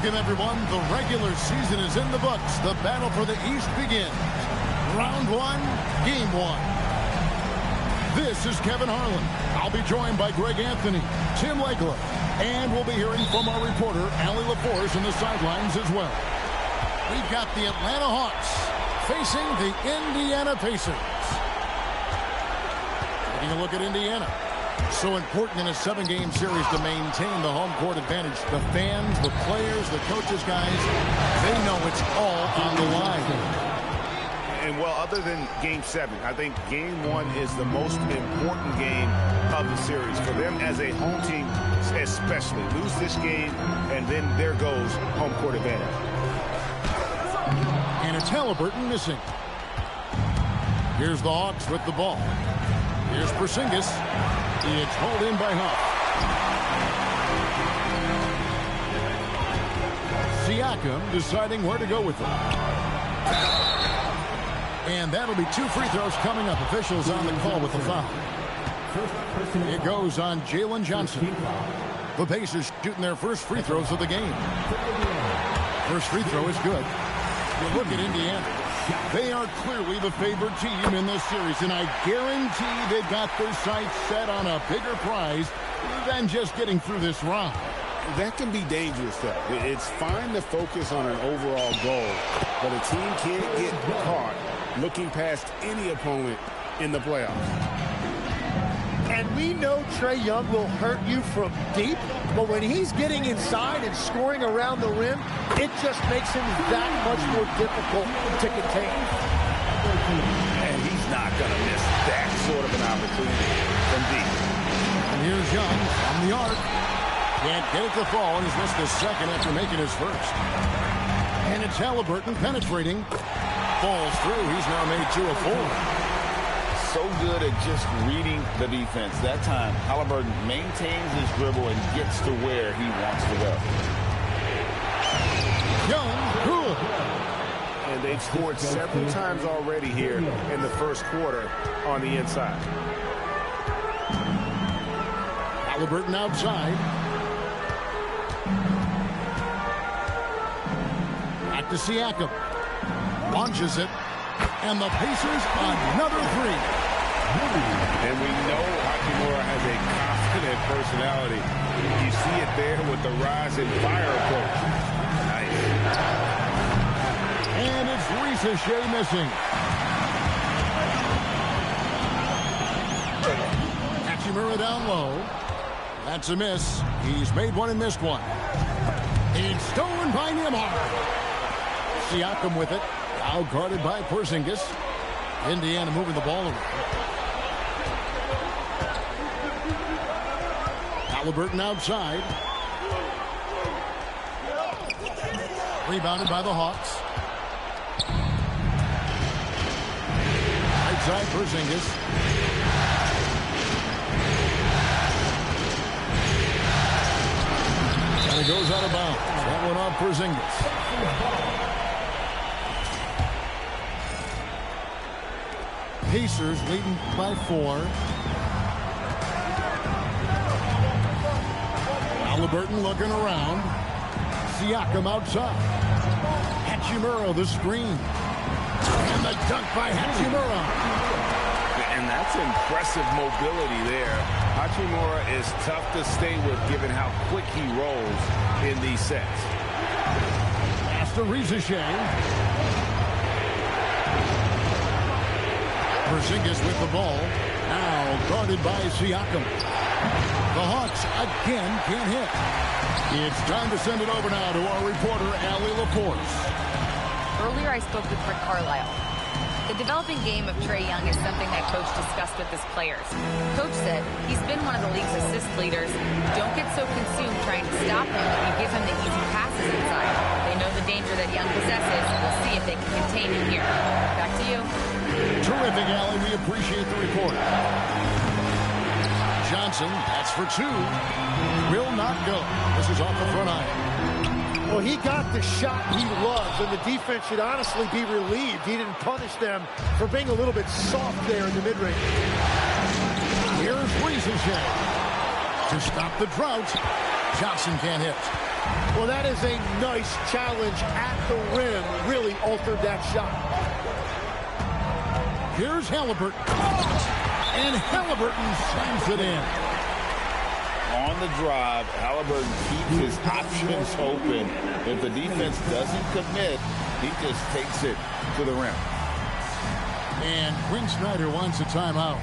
Welcome, everyone. The regular season is in the books. The battle for the East begins. Round one, game one. This is Kevin Harlan. I'll be joined by Greg Anthony, Tim Legler, and we'll be hearing from our reporter, Allie LaForce, in the sidelines as well. We've got the Atlanta Hawks facing the Indiana Pacers. Taking a look at Indiana. So important in a 7-game series to maintain the home court advantage. The fans, the players, the coaches, guys, they know it's all on the line. And, well, other than Game 7, I think Game 1 is the most important game of the series. For them as a home team, especially. Lose this game, and then there goes home court advantage. And it's Halliburton missing. Here's the Hawks with the ball. Here's Porzingis. It's hauled in by Huff. Siakam deciding where to go with it. And that'll be 2 free throws coming up. Officials on the call with the foul. It goes on Jalen Johnson. The Pacers shooting their first free throws of the game. First free throw is good. You look at Indiana. They are clearly the favored team in this series, and I guarantee they've got their sights set on a bigger prize than just getting through this round. That can be dangerous, though. It's fine to focus on an overall goal, but a team can't get caught looking past any opponent in the playoffs. And we know Trae Young will hurt you from deep, but when he's getting inside and scoring around the rim, it just makes him that much more difficult to contain. And he's not going to miss that sort of an opportunity from deep. And here's Young on the arc. Can't get it to fall, and he's missed the second after making his first. And it's Halliburton penetrating. Falls through. He's now made 2 of 4. So good at just reading the defense. That time, Halliburton maintains his dribble and gets to where he wants to go. Young, good. And they've scored several times already here in the first quarter on the inside. Halliburton outside. Back to Siakam. Launches it. And the Pacers another 3. And we know Hachimura has a confident personality. You see it there with the rise and fire approach. Nice. And it's Ricochet missing. Hachimura down low. That's a miss. He's made one and missed one. It's stolen by Nembhard. Siakam with it. Out guarded by Porzingis. Indiana moving the ball around. Halliburton outside. Rebounded by the Hawks. Right side, Porzingis. And it goes out of bounds. That one off Porzingis. Pacers leading by 4. Halliburton looking around. Siakam outside. Hachimura the screen. And the dunk by Hachimura. And that's impressive mobility there. Hachimura is tough to stay with given how quick he rolls in these sets. Pass to Ricochet. Porzingis with the ball. Now guarded by Siakam. The Hawks again can't hit. It's time to send it over now to our reporter, Allie LaForce. Earlier I spoke with Rick Carlisle. The developing game of Trae Young is something that Coach discussed with his players. Coach said he's been one of the league's assist leaders. Don't get so consumed trying to stop him that you give him the easy passes inside. They know the danger that Young possesses. We'll see if they can contain him here. Back to you. Terrific, Allie. We appreciate the report. Johnson, that's for 2. Will not go. This is off the front iron. Well, he got the shot he loves, and the defense should honestly be relieved. He didn't punish them for being a little bit soft there in the mid-range. Here's Ricochet to stop the drought. Johnson can't hit. Well, that is a nice challenge at the rim. Really altered that shot. Here's Halliburton. And Halliburton slams it in. On the drive, Halliburton keeps his options open. If the defense doesn't commit, he just takes it to the rim. And Quinn Snyder wants a timeout.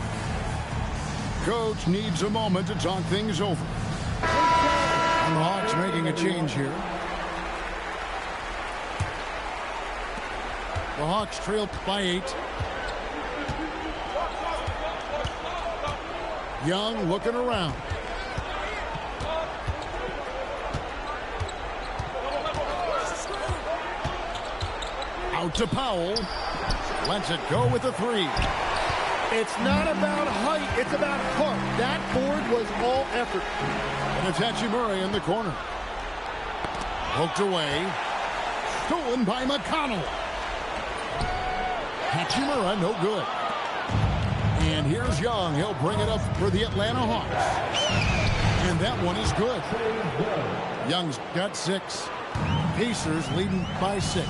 Coach needs a moment to talk things over. And the Hawks making a change here. The Hawks trailed by 8. Young looking around. Out to Powell. Lets it go with a 3. It's not about height, it's about heart. That board was all effort. And it's Hachimura in the corner. Poked away. Stolen by McConnell. Hachimura, no good. And here's Young. He'll bring it up for the Atlanta Hawks. And that one is good. Young's got 6. Pacers leading by 6.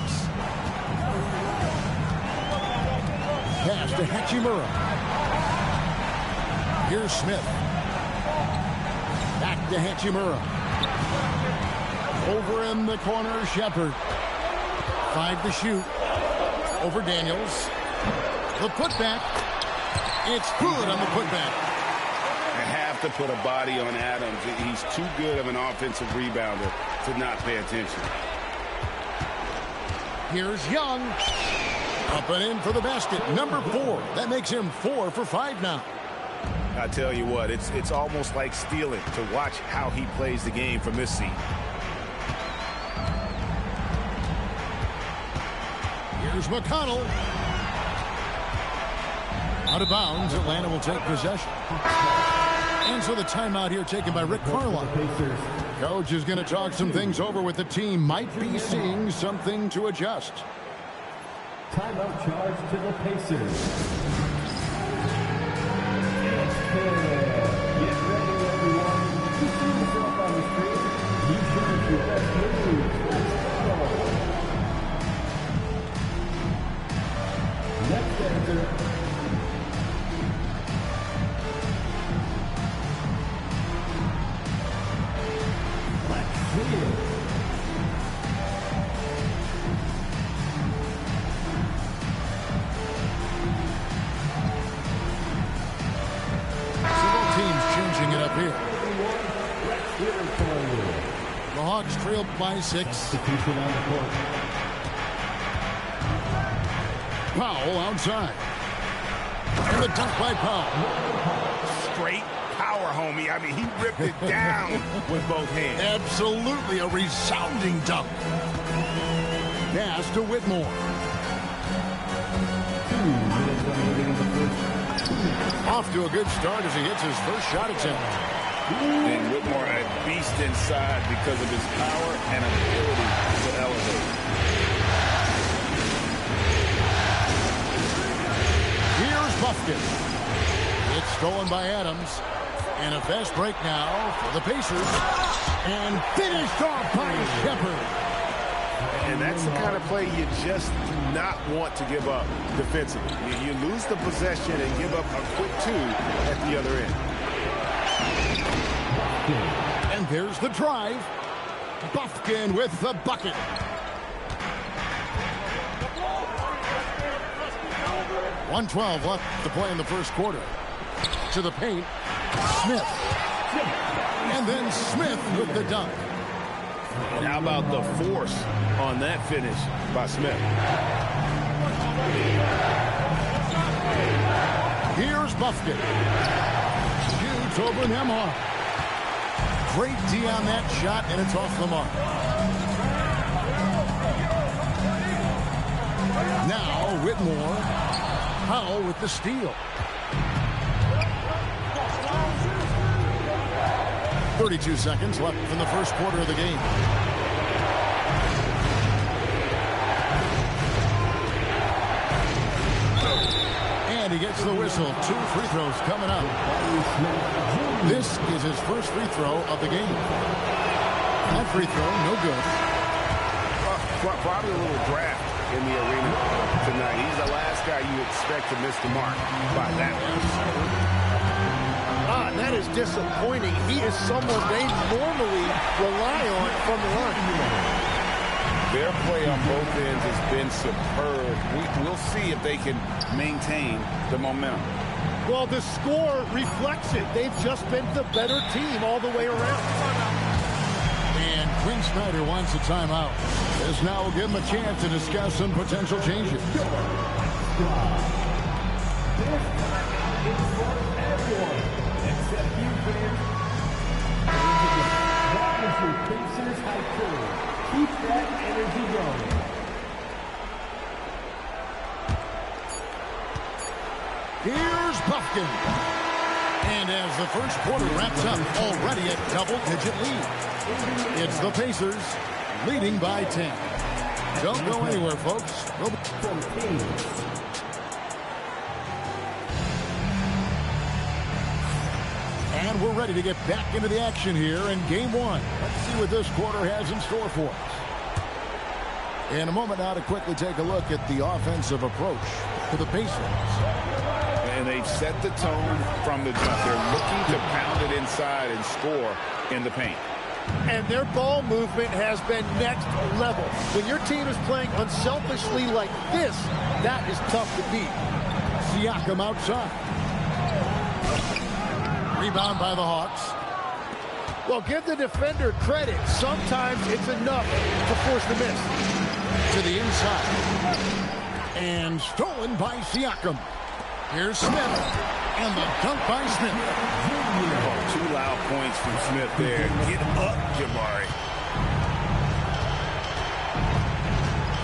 Pass to Hachimura. Here's Smith. Back to Hachimura. Over in the corner, Shepard. 5 to shoot. Over Daniels. The putback. It's good on the putback. You have to put a body on Adams. He's too good of an offensive rebounder to not pay attention. Here's Young. Up and in for the basket. Number 4. That makes him 4 for 5 now. I tell you what, it's almost like stealing to watch how he plays the game from this seat. Here's McConnell. Out of bounds. Atlanta will take possession. And so the timeout here taken by Rick Carlisle. Coach is going to talk some things over with the team. Might be seeing something to adjust. Timeout charge to the Pacers. Get ready, everyone. You see yourself on the screen. You choose your best move. Let's go. Next answer. Let's see it. Changing it up here. The Hawks trailed by 6. Powell outside. And the dunk by Powell. Straight power, homie. I mean, he ripped it down with both hands. Absolutely a resounding dunk. Pass to Whitmore. Off to a good start as he hits his first shot attempt. And Whitmore a beast inside because of his power and ability to elevate. Here's Buffkin. It's stolen by Adams. And a fast break now for the Pacers. And finished off by Shepard. And that's the kind of play you just do not want to give up defensively. You lose the possession and give up a quick 2 at the other end. And there's the drive. Buffkin with the bucket. .112 left to play in the first quarter. To the paint. Smith. And then Smith with the dunk. And how about the force on that finish by Smith? Here's Buffkin. Shoots over Nembhard. Great D on that shot, and it's off the mark. Now Whitmore. Powell with the steal. 32 seconds left in the first quarter of the game. And And he gets the whistle. 2 free throws coming up. This is his first free throw of the game. That free throw, no good. Probably a little draft in the arena tonight. He's the last guy you expect to miss the mark by that much. That is disappointing. He is someone they normally rely on from the line. Their play on both ends has been superb. We'll see if they can maintain the momentum. Well, the score reflects it. They've just been the better team all the way around. And Quinn Snyder wants a timeout. This now will give him a chance to discuss some potential changes. Keep that energy going. Here's Buffkin. And as the first quarter wraps up, already a double-digit lead. It's the Pacers leading by 10. Don't go anywhere, folks. And we're ready to get back into the action here in Game 1. Let's see what this quarter has in store for us. In a moment now to quickly take a look at the offensive approach to the Pacers. And they've set the tone from the jump. They're looking to pound it inside and score in the paint. And their ball movement has been next level. When your team is playing unselfishly like this, that is tough to beat. Siakam outside. Rebound by the Hawks. Well, give the defender credit. Sometimes it's enough to force the miss. To the inside. And stolen by Siakam. Here's Smith. And the dunk by Smith. Oh, 2 loud points from Smith there. Get up, Jabari.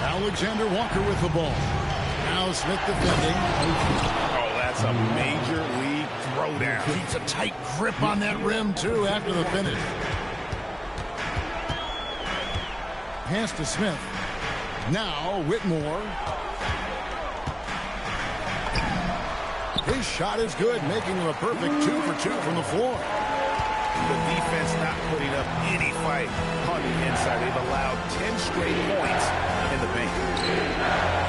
Alexander Walker with the ball. Now Smith defending. Oh, that's a major league throwdown. Keeps a tight grip on that rim, too, after the finish. Pass to Smith. Now Whitmore. His shot is good, making him a perfect 2 for 2 from the floor. The defense not putting up any fight on the inside. They've allowed 10 straight points in the paint.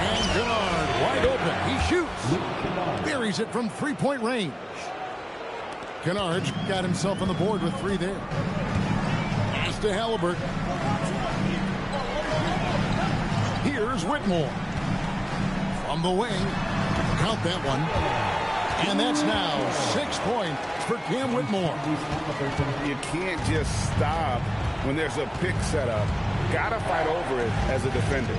And Kennard wide open. He shoots. Buries it from 3-point range. Kennard's got himself on the board with 3 there. Pass to Halliburton. Here's Whitmore. From the wing. Count that one. And that's now 6 points for Cam Whitmore. You can't just stop when there's a pick set up. Gotta fight over it as a defender.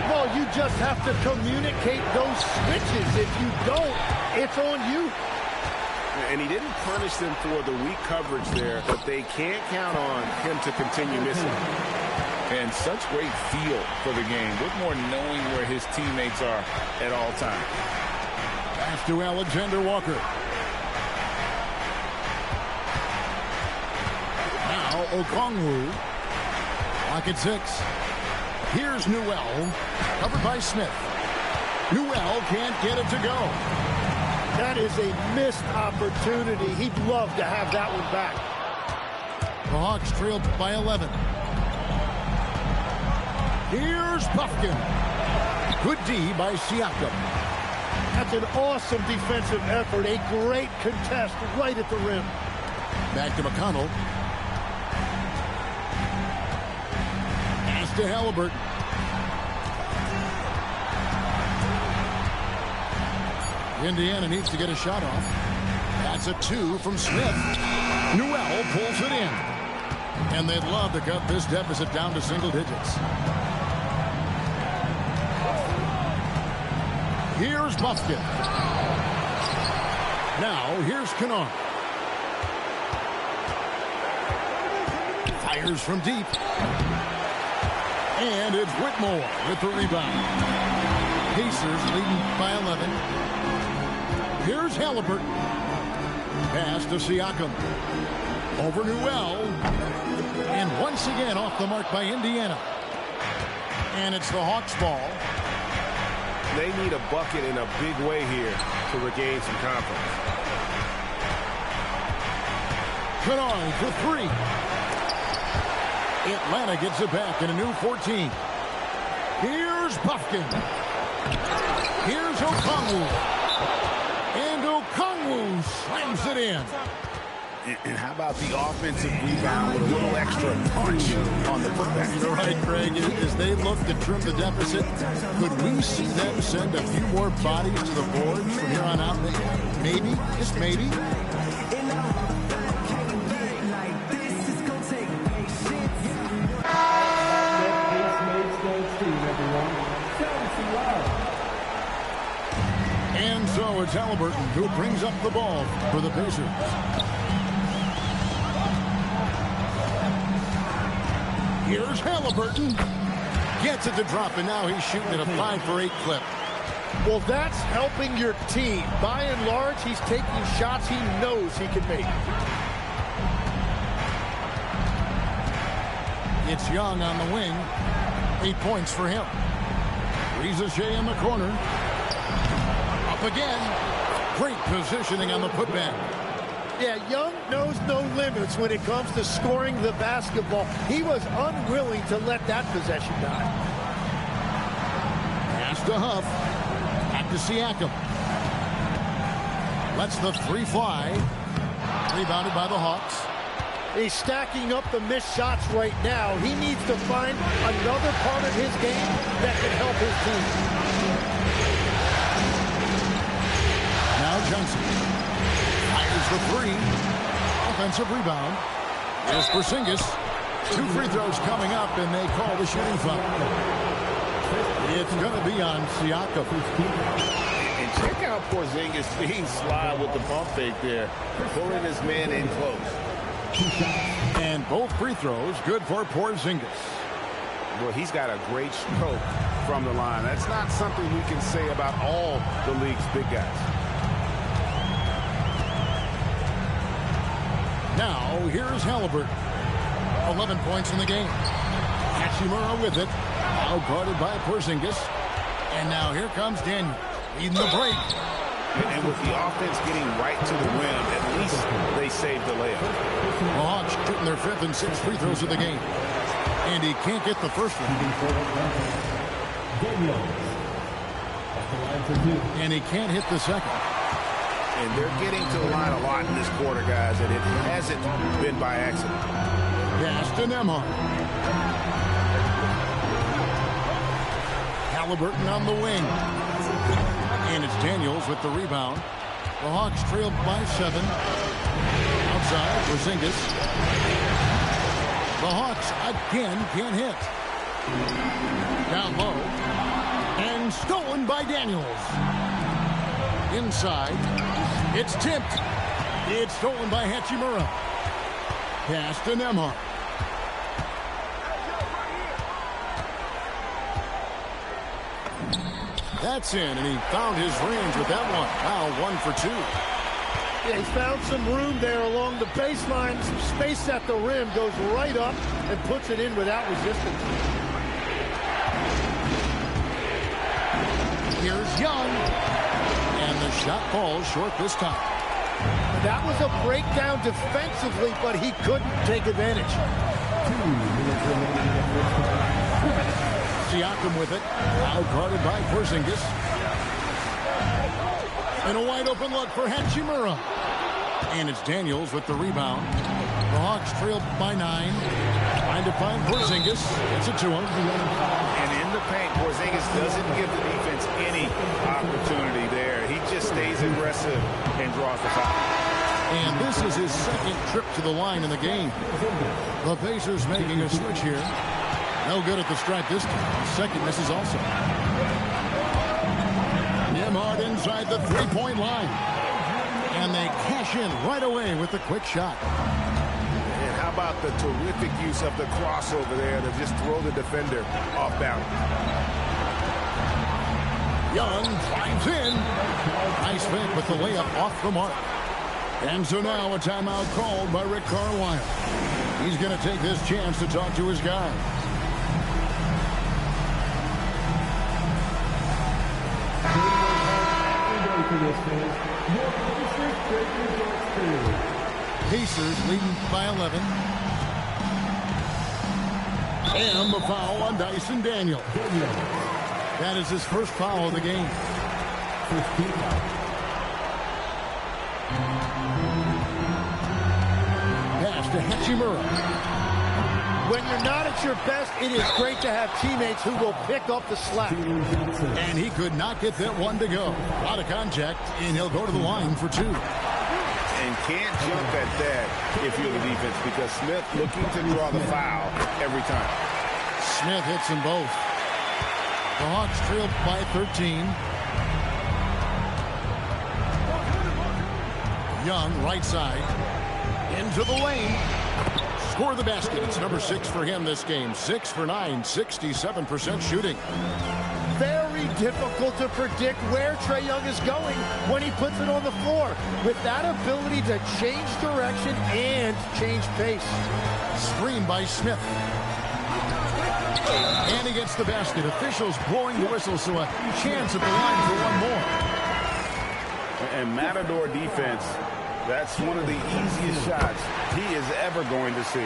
Well, you just have to communicate those switches. If you don't, it's on you. And he didn't punish them for the weak coverage there, but they can't count on him to continue missing. And such great feel for the game. Whitmore knowing where his teammates are at all times. Pass to Alexander Walker. Now Okongwu. Lock at 6. Here's Newell. Covered by Smith. Newell can't get it to go. That is a missed opportunity. He'd love to have that one back. The Hawks trailed by 11. Here's Buffkin. Good D by Siakam. That's an awesome defensive effort. A great contest right at the rim. Back to McConnell. Pass to Halliburton. Indiana needs to get a shot off. That's a 2 from Smith. Newell pulls it in. And they'd love to cut this deficit down to single digits. Here's Buffkin. Now, here's Kennard. Fires from deep. And it's Whitmore with the rebound. Pacers leading by 11. Here's Halliburton. Pass to Siakam. Over Newell. And once again off the mark by Indiana. And it's the Hawks' ball. they need a bucket in a big way here to regain some confidence. Kennard for three. Atlanta gets it back in a new 14. Here's Buffkin. Here's Okongwu. And Okongwu slams it in. And how about the offensive rebound with a little extra punch on the putback? You're right, Craig. As they look to trim the deficit, could we see them send a few more bodies to the boards from here on out? Maybe, just maybe. And so it's Halliburton who brings up the ball for the Pacers. Here's Halliburton. Gets it to drop, and now he's shooting at a 5-for-8 clip. Well, that's helping your team. By and large, he's taking shots he knows he can make. It's Young on the wing. 8 points for him. Riza in the corner. Up again. Great positioning on the putback. Yeah, Young knows no limits when it comes to scoring the basketball. He was unwilling to let that possession die. Pass to Huff. Back to Siakam. Lets the three fly. Rebounded by the Hawks. He's stacking up the missed shots right now. He needs to find another part of his game that can help his team. Now Johnson. Fires the three. Offensive rebound. There's Porzingis. 2 free throws coming up, and they call the shooting foul. It's going to be on Siakam. And check out Porzingis being sly with the pump fake there, pulling his man in close. And both free throws good for Porzingis. Well, he's got a great stroke from the line. That's not something we can say about all the league's big guys. Now, here's Halliburton. 11 points in the game. Hachimura with it. Now guarded by Porzingis. And now here comes Daniel. Leading the break. And with the offense getting right to the rim, at least they saved the layup. The Hawks shooting their 5th and 6th free throws of the game. And he can't get the first one. And he can't hit the second. And they're getting to the line a lot in this quarter, guys, and it hasn't been by accident. Pass to Nembhard. Halliburton on the wing. And it's Daniels with the rebound. The Hawks trailed by 7. Outside, Porzingis. The Hawks again can't hit. Down low. And stolen by Daniels. Inside. It's tipped. It's stolen by Hachimura. Pass to Nembhard. That's in, and he found his range with that one. Wow, 1 for 2. Yeah, he found some room there along the baseline. Some space at the rim, goes right up and puts it in without resistance. Here's Young. And the shot falls short this time. That was a breakdown defensively, but he couldn't take advantage. Siakam with it. Now guarded by Porzingis. And a wide open look for Hachimura. And it's Daniels with the rebound. The Hawks trailed by 9. Trying to find Porzingis. Gets it to him. And in the paint, Porzingis doesn't give the defense any opportunity there. He just stays aggressive and draws the foul. And this is his second trip to the line in the game. The Pacers making a switch here. No good at the stripe this time. Second misses also. Nembhard inside the three-point line. And they cash in right away with the quick shot. And how about the terrific use of the crossover there to just throw the defender off balance. Young drives in. Nice fake with the layup off the mark. And so now a timeout called by Rick Carlisle. He's going to take this chance to talk to his guy. for this finish, your Pacers break results to Pacers leading by 11. And the foul on Dyson Daniel. That is his first foul of the game. First team foul. Pass to Hachimura. When you're not at your best, it is great to have teammates who will pick up the slack. And he could not get that one to go. A lot of contact, and he'll go to the line for two. And can't jump at that if you're the defense, because Smith looking to draw the foul every time. Smith hits them both. The Hawks trail by 13. Young, right side. Into the lane. Score the basket. It's number 6 for him this game. 6 for 9, 67% shooting. Very difficult to predict where Trae Young is going when he puts it on the floor. With that ability to change direction and change pace. Screen by Smith. And he gets the basket. Officials blowing the whistle, so a chance at the line for one more. And Matador defense, that's one of the easiest shots he is ever going to see.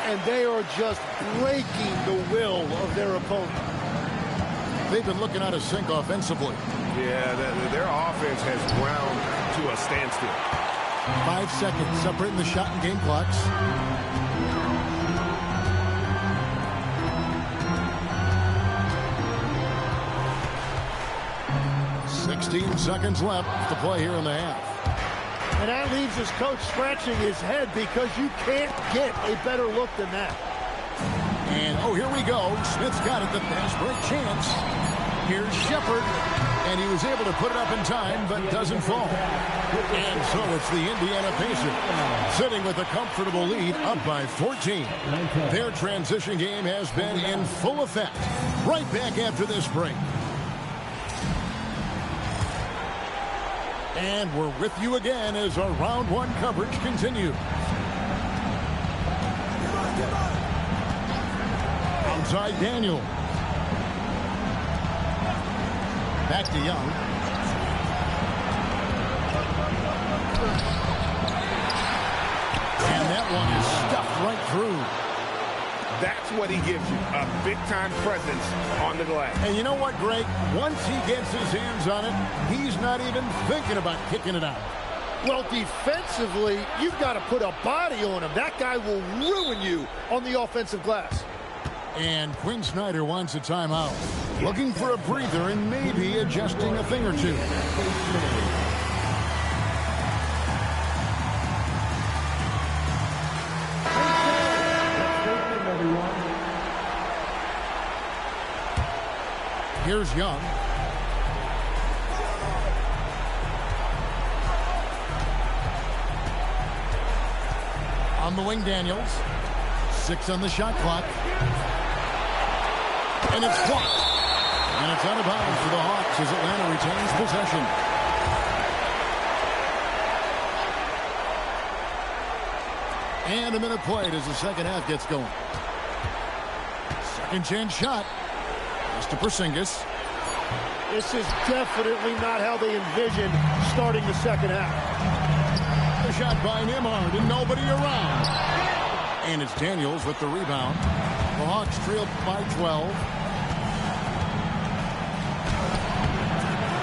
And they are just breaking the will of their opponent. They've been looking out of sync offensively. Yeah, their offense has ground to a standstill. 5 seconds separating the shot and game clocks. $16 seconds left to play here in the half. And that leaves his coach scratching his head because you can't get a better look than that. And, oh, here we go. Smith's got it. The fast break chance. Here's Shepard. And he was able to put it up in time, but doesn't fall. And so it's the Indiana Pacers sitting with a comfortable lead, up by 14. Their transition game has been in full effect. Right back after this break. And we're with you again as our round 1 coverage continues. Outside Daniel. Back to Young. And that one is stuffed right through. That's what he gives you, a big-time presence on the glass. And you know what, Greg? Once he gets his hands on it, he's not even thinking about kicking it out. Well, defensively, you've got to put a body on him. That guy will ruin you on the offensive glass. And Quinn Snyder wants a timeout. Looking for a breather and maybe adjusting a thing or two. Here's Young. On the wing, Daniels. 6 on the shot clock. And it's blocked. And it's out of bounds for the Hawks as Atlanta retains possession. And a minute played as the second half gets going. Second chance shot. To Porzingis. This is definitely not how they envisioned starting the second half. A shot by Nembhard and nobody around. And it's Daniels with the rebound. The Hawks trail by 12.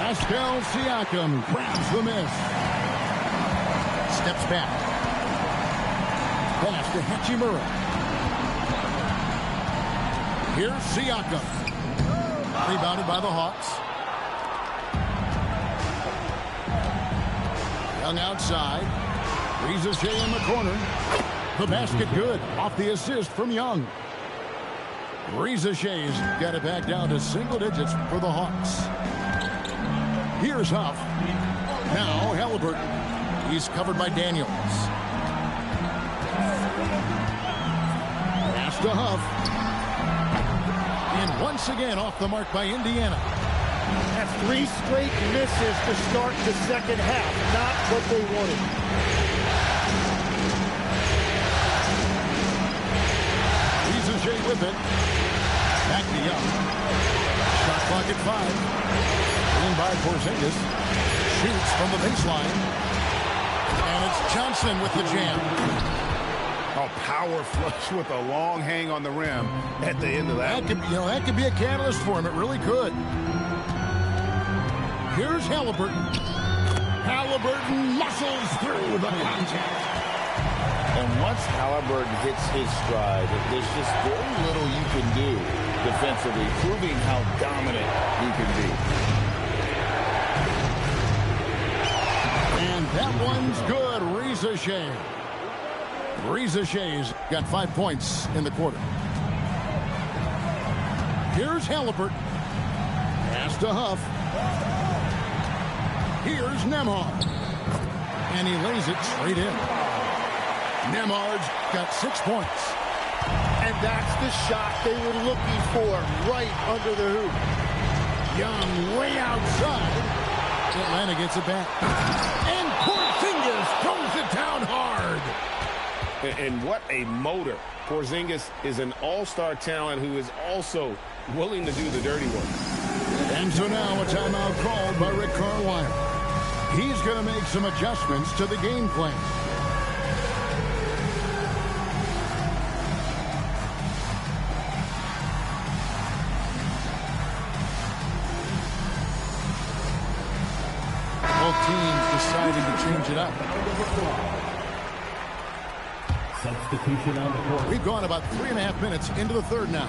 Pascal Siakam grabs the miss. Steps back. Pass to Hachimura. Here's Siakam. Rebounded by the Hawks. Young outside. Reza Shea in the corner. The basket good. Off the assist from Young. Reza Shea's got it back down to single digits for the Hawks. Here's Huff. Now Halliburton. He's covered by Daniels. Pass to Huff. And once again off the mark by Indiana. That's 3 straight misses to start the second half. Not what they wanted. Reza Shea with it. Back to Young. Shot clock at 5. In by Porzingis. Shoots from the baseline. And it's Johnson with the jam. A power flush with a long hang on the rim at the end of that. That could be a catalyst for him. It really could. Here's Halliburton. Halliburton muscles through the contact. And once Halliburton hits his stride, there's just very little you can do defensively, proving how dominant you can be. And that one's good. Reza Shea. Reza Shea's got 5 points in the quarter. Here's Halliburton. Pass to Huff. Here's Nembhard. And he lays it straight in. Nembhard's got 6 points. And that's the shot they were looking for, right under the hoop. Young way outside. Atlanta gets it back. And Porzingis throws it down hard. And what a motor. Porzingis is an all-star talent who is also willing to do the dirty work. And so now a timeout called by Rick Carlisle. He's going to make some adjustments to the game plan. Both teams decided to change it up. Substitution on the court. We've gone about 3.5 minutes into the third now.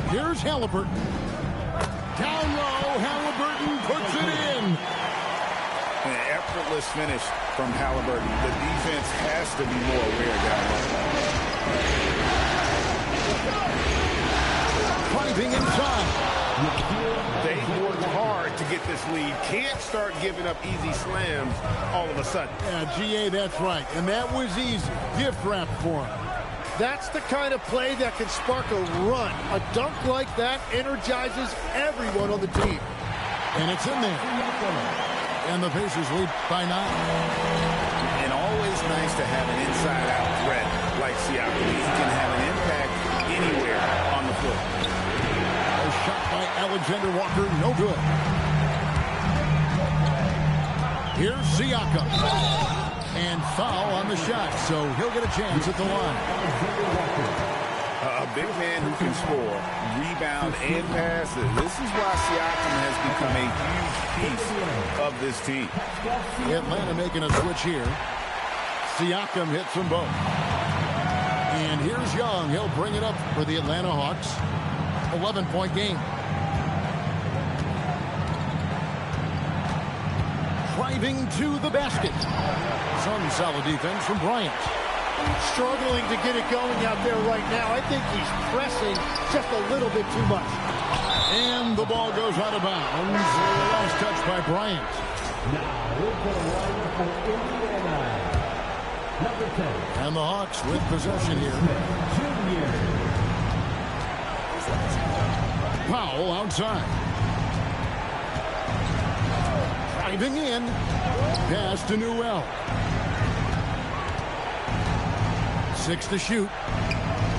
Here's Halliburton. Down low, Halliburton puts it in. An effortless finish from Halliburton. The defense has to be more aware down low. Driving inside. They worked hard to get this lead. Can't start giving up easy slams all of a sudden. Yeah, GA, that's right. And that was easy. Gift wrap for him. That's the kind of play that can spark a run. A dunk like that energizes everyone on the team. And it's in there. And the Pacers lead by 9. And always nice to have an inside-out threat like Siakam. He can have an impact anywhere on the floor. A shot by Alexander Walker, no good. Here's Siakam. And foul on the shot, so he'll get a chance at the line. A big man who can score, rebound, and pass. This is why Siakam has become a huge piece of this team. Atlanta making a switch here. Siakam hits them both. And here's Young. He'll bring it up for the Atlanta Hawks. 11-point game. Driving to the basket. Some solid defense from Bryant. Struggling to get it going out there right now. I think he's pressing just a little bit too much. And the ball goes out of bounds. Last touch by Bryant. Now, we'll put a lineup for Indiana. Number 10. And the Hawks with possession here. Junior. Powell outside. Driving in. Pass to Newell. 6 to shoot.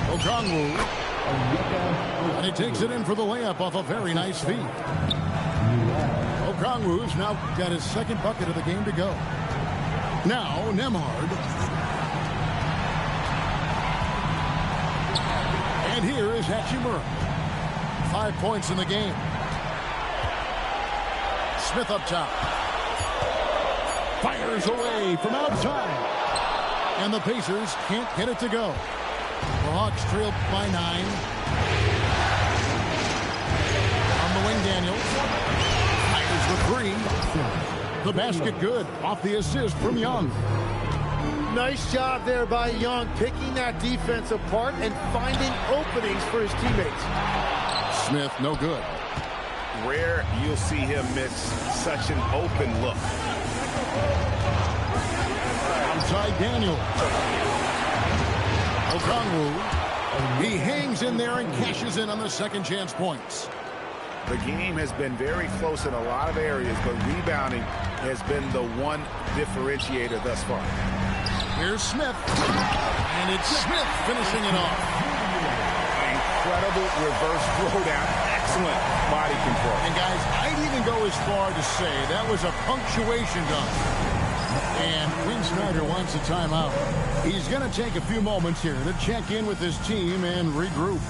Okongwu. And he takes it in for the layup off a very nice feed. Okongwu's now got his second bucket of the game to go. Now Nembhard. And here is Hachimura. 5 points in the game. Smith up top. Fires away from outside. And the Pacers can't get it to go. The Hawks trail by 9. On the wing, Daniels. Fires the 3. The basket good. Off the assist from Young. Nice job there by Young, picking that defense apart and finding openings for his teammates. Smith, no good. Rare you'll see him miss such an open look. Outside Daniels. Okongwu. He hangs in there and cashes in on the second chance points. The game has been very close in a lot of areas, but rebounding has been the one differentiator thus far. Here's Smith. And it's Smith finishing it off. Incredible reverse throwdown. excellent body control. And guys, I'd even go as far to say that was a punctuation dunk. And Quinn Snyder wants a timeout. He's going to take a few moments here to check in with his team and regroup.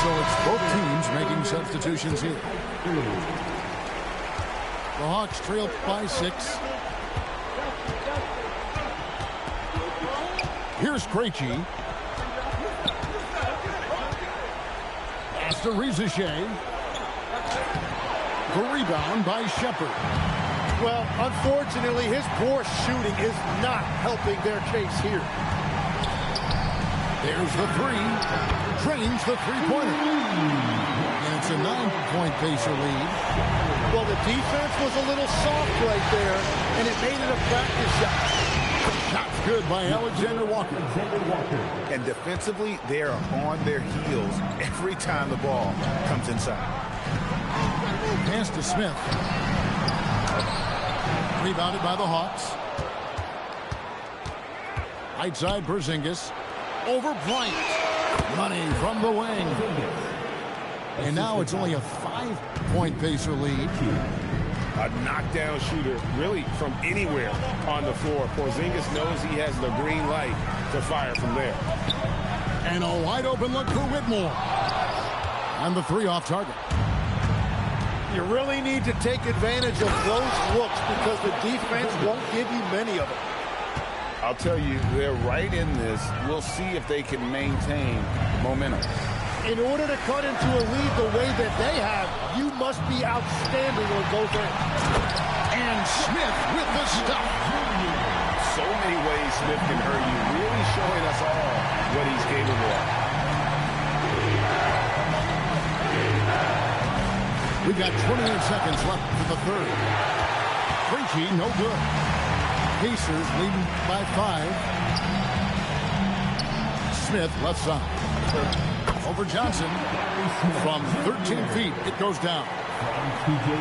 So it's both teams making substitutions here. The Hawks trail by 6. Here's Krejci. Pass to Rizachet. The rebound by Shepard. Well, unfortunately, his poor shooting is not helping their case here. There's the 3. Drains the three-pointer. And it's a 9-point Pacer lead. Well, the defense was a little soft right there, and it made it a practice shot. Shot's good by Alexander Walker. And defensively, they are on their heels every time the ball comes inside. Pass to Smith. Rebounded by the Hawks. Right side, Porzingis. Over Bryant. Money from the wing. And now it's only a 5-point Pacer lead. A knockdown shooter, really from anywhere on the floor. Porzingis knows he has the green light to fire from there. And a wide open look for Whitmore. And the 3 off target. You really need to take advantage of those looks because the defense won't give you many of them. I'll tell you, they're right in this. We'll see if they can maintain momentum. In order to cut into a lead the way that they have, you must be outstanding on both ends. And Smith with the stuff. So many ways Smith can hurt you, really showing us all what he's capable of. We've got 28 seconds left for the third. Krejci, no good. Pacers leading by 5. Smith left side. Over Johnson. From 13 feet, it goes down.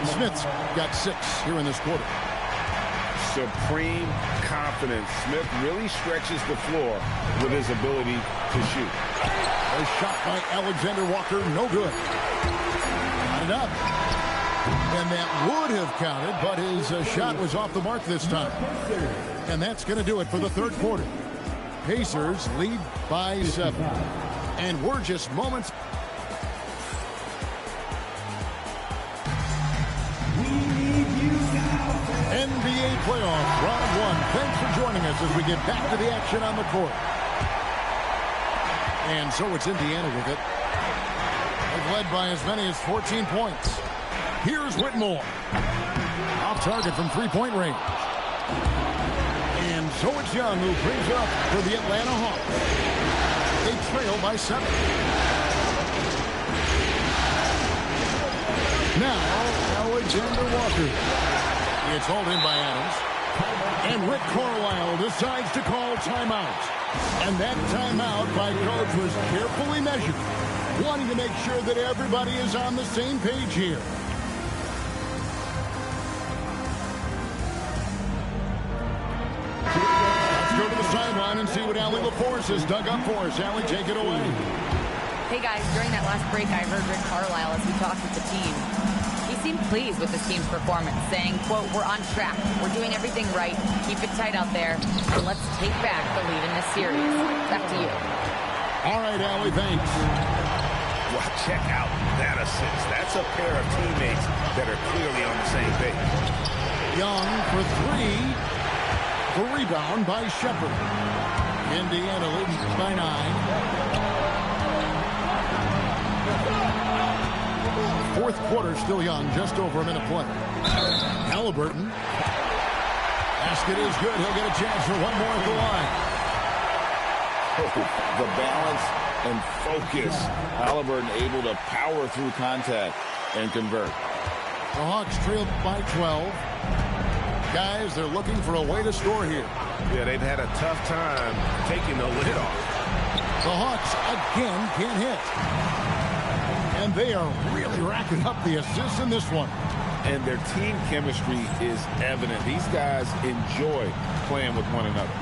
Smith's got 6 here in this quarter. Supreme confidence. Smith really stretches the floor with his ability to shoot. A shot by Alexander Walker, no good. Got it up. And that would have counted, but his shot was off the mark this time. And that's going to do it for the third quarter. Pacers lead by 7. And we're just moments. NBA playoff round 1. Thanks for joining us as we get back to the action on the court. And so it's Indiana with it. They've led by as many as 14 points. Here's Whitmore. Off target from three-point range. And so it's Young who brings up for the Atlanta Hawks. They trail by 7. Now, Alexander Walker. It's hauled in by Adams. And Rick Carlisle decides to call timeout. And that timeout by coach was carefully measured, wanting to make sure that everybody is on the same page here. Let's go to the sideline and see what Allie LaForce has dug up for us. Allie, take it away. Hey guys, during that last break, I heard Rick Carlisle as he talked with the team. He seemed pleased with his team's performance, saying, quote, "We're on track. We're doing everything right. Keep it tight out there. And let's take back the lead in this series." Back to you. All right, Allie, thanks. Well, check out that assist. That's a pair of teammates that are clearly on the same page. Young for 3. The rebound by Shepard. Indiana leads by 9. Fourth quarter still young, just over a minute play. Halliburton. Basket is good. He'll get a chance for one more at the line. The balance and focus. Halliburton able to power through contact and convert. The Hawks trail by 12. Guys, they're looking for a way to score here. Yeah, they've had a tough time taking the lid off. The Hawks again can't hit. And they are really racking up the assists in this one. And their team chemistry is evident. These guys enjoy playing with one another.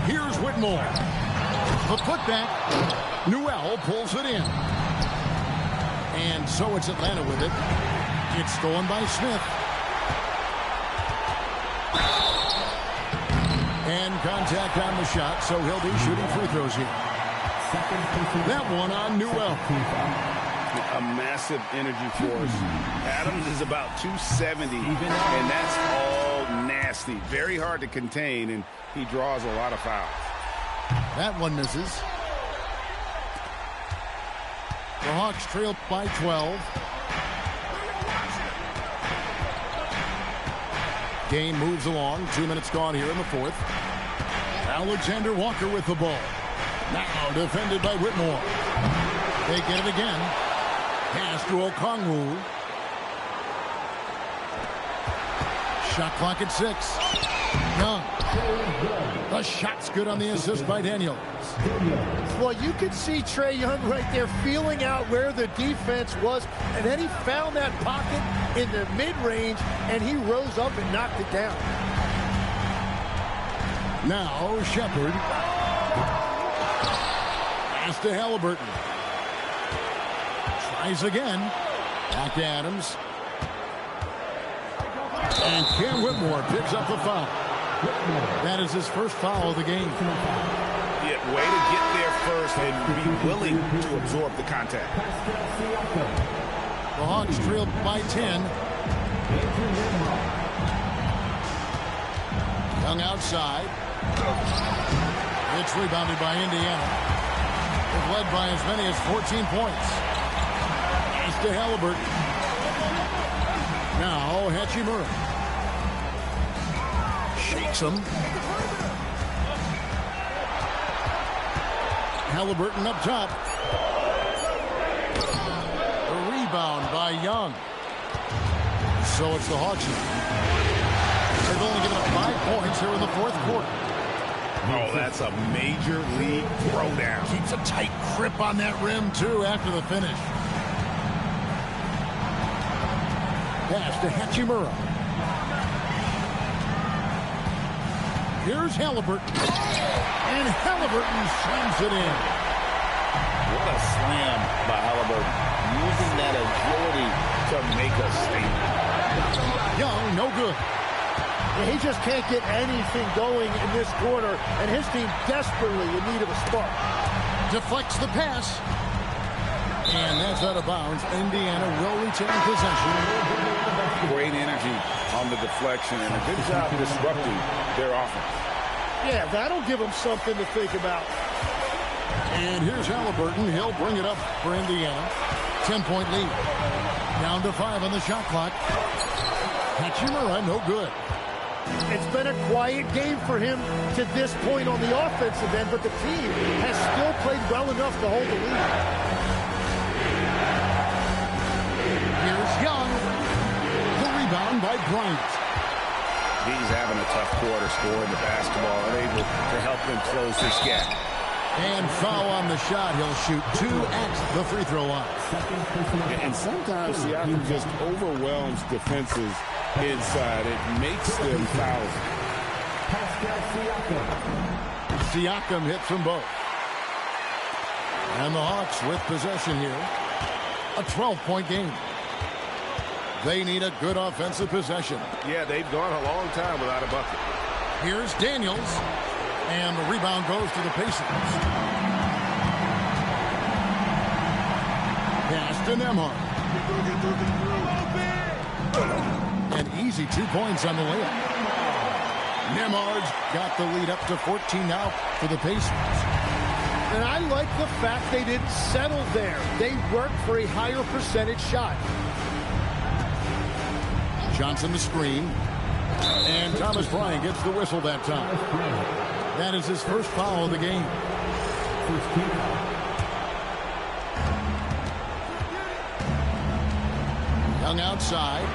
Here's Whitmore. The putback. Newell pulls it in. And so it's Atlanta with it. It's stolen by Smith. And contact on the shot, so he'll be shooting free throws here. That one on Newell. A massive energy force. Adams is about 270, and that's all nasty. Very hard to contain, and he draws a lot of fouls. That one misses. The Hawks trail by 12. Game moves along. 2 minutes gone here in the fourth. Alexander Walker with the ball. Now defended by Whitmore. They get it again. Pass to Okongwu. Shot clock at 6. Young. The shot's good on the assist by Daniels. Well, you can see Trae Young right there feeling out where the defense was, and then he found that pocket in the mid-range, and he rose up and knocked it down. Now Shepard. Pass to Halliburton. Tries again. Back to Adams. And Cam Whitmore picks up the foul. That is his first foul of the game. Yeah, way to get there first and be willing to absorb the contact. The Hawks trail by 10. Young outside. It's rebounded by Indiana. They've led by as many as 14 points. Pass to Halliburton. Now Hachimura. Shakes him. Halliburton up top. A rebound by Young. So it's the Hawks. They've only given up 5 points here in the fourth quarter. Oh, that's a major league throwdown. Keeps a tight grip on that rim, too, after the finish. Pass to Hachimura. Here's Halliburton. And Halliburton slams it in. What a slam by Halliburton. Using that agility to make a statement. Young, no good. Yeah, he just can't get anything going in this quarter, and his team desperately in need of a spark. Deflects the pass. And that's out of bounds. Indiana will retain possession. Great energy on the deflection and a good job disrupting their offense. Yeah, that'll give them something to think about. And here's Halliburton. He'll bring it up for Indiana. 10-point lead. Down to 5 on the shot clock. Hachimura, no good. It's been a quiet game for him to this point on the offensive end, but the team has still played well enough to hold the lead. Here's Young. The rebound by Bryant. He's having a tough quarter scoring the basketball, unable to help them close this gap. And foul on the shot. He'll shoot 2 at the free throw line. And sometimes Siakam just overwhelms defenses inside. It makes them foul. Siakam hits them both. And the Hawks with possession here. A 12-point game. They need a good offensive possession. Yeah, they've gone a long time without a bucket. Here's Daniels. And the rebound goes to the Pacers. Pass to Nembhard. An easy 2 points on the layup. Nembhard's got the lead up to 14 now for the Pacers. And I like the fact they didn't settle there. They worked for a higher percentage shot. Johnson the screen. And Thomas Bryant gets the whistle that time. That is his first foul of the game. Young outside.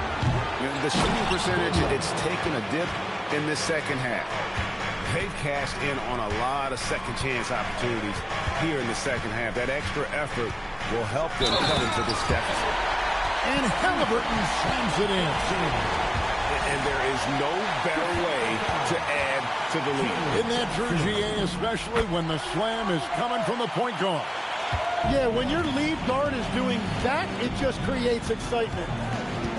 The shooting percentage, it's taken a dip in this second half. They've cashed in on a lot of second chance opportunities here in the second half. That extra effort will help them come into this deficit. And Halliburton slams it in. And there is no better way to add to the lead. In that jersey, especially when the slam is coming from the point guard. Yeah, when your lead guard is doing that, it just creates excitement.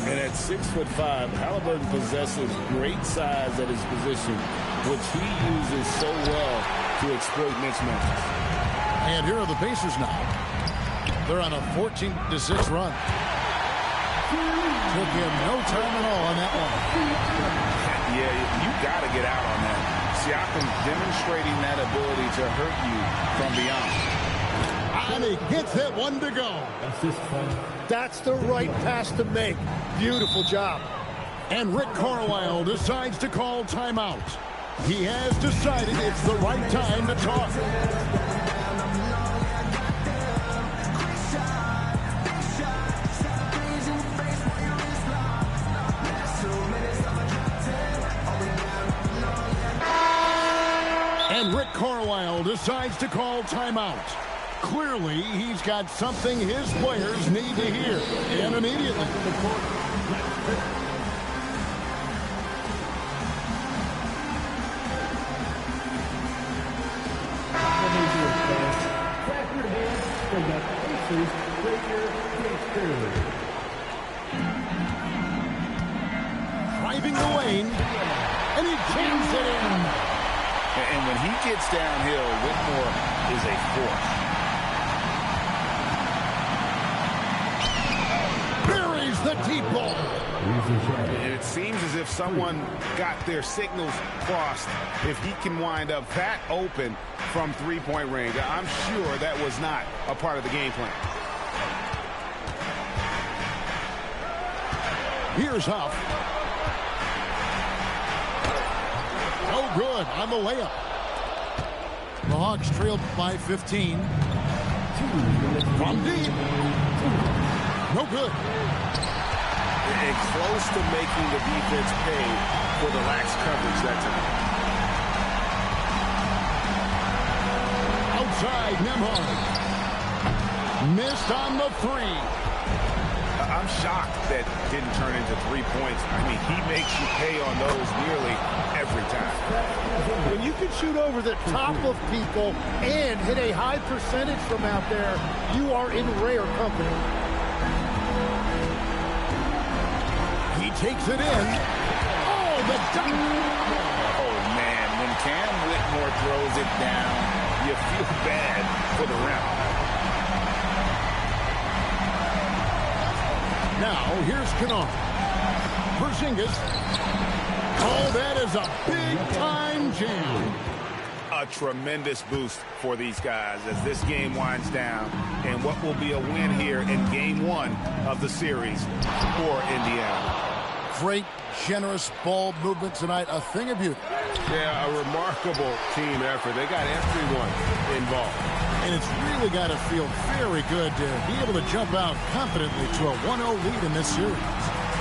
And at 6'5", Halliburton possesses great size at his position, which he uses so well to exploit mismatches. And here are the Pacers now. They're on a 14-6 run. Took him no time at all on that one. Yeah, you got to get out on that. Siakam demonstrating that ability to hurt you from beyond. And he gets that one to go. That's the right pass to make. Beautiful job. And Rick Carlisle decides to call timeout. He has decided it's the right time to talk. And Rick Carlisle decides to call timeout. Clearly, he's got something his players need to hear, and immediately. Driving the lane, and he jams it in. And when he gets downhill, Whitmore is a force. Buries the deep ball. And it seems as if someone got their signals crossed. If he can wind up that open from three-point range, I'm sure that was not a part of the game plan. Here's Huff. Oh, good on the layup. The Hawks trailed by 15. From deep. No good. And close to making the defense pay for the lax coverage that time. Outside, Nembhard. Missed on the three. I'm shocked that didn't turn into 3 points. I mean, he makes you pay on those nearly every time. When you can shoot over the top of people and hit a high percentage from out there, you are in rare company. He takes it in. Oh, the dunk. Oh, man, when Cam Whitmore throws it down, you feel bad for the rim. Now, here's Kennard. Porzingis. Oh, that is a big-time jam. A tremendous boost for these guys as this game winds down and what will be a win here in Game 1 of the series for Indiana. Great, generous ball movement tonight. A thing of beauty. Yeah, a remarkable team effort. They got everyone involved. And it's really got to feel very good to be able to jump out confidently to a 1-0 lead in this series.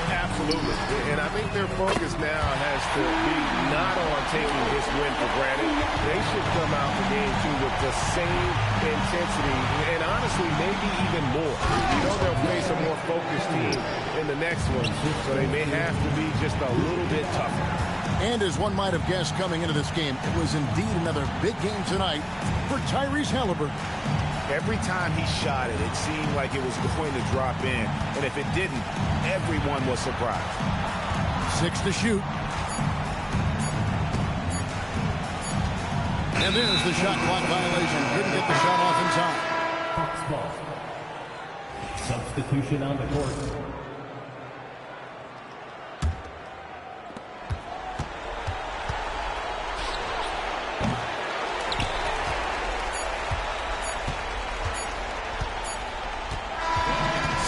Absolutely. And I think their focus now has to be not on taking this win for granted. They should come out for Game 2 with the same intensity and honestly maybe even more. You know they'll face a more focused team in the next one, so they may have to be just a little bit tougher. And as one might have guessed coming into this game, it was indeed another big game tonight for Tyrese Halliburton. Every time he shot it, it seemed like it was going to drop in. And if it didn't, everyone was surprised. 6 to shoot. And there's the shot clock violation. Couldn't get the shot off in time. Hawks ball. Substitution on the court.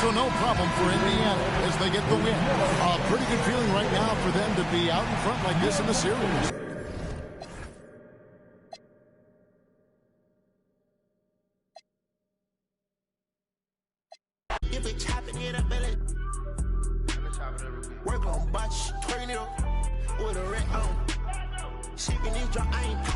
So no problem for Indiana as they get the win. A pretty good feeling right now for them to be out in front like this in the series. If it's chopping it up, work on botch, turn it up with a red on. chicken is dry.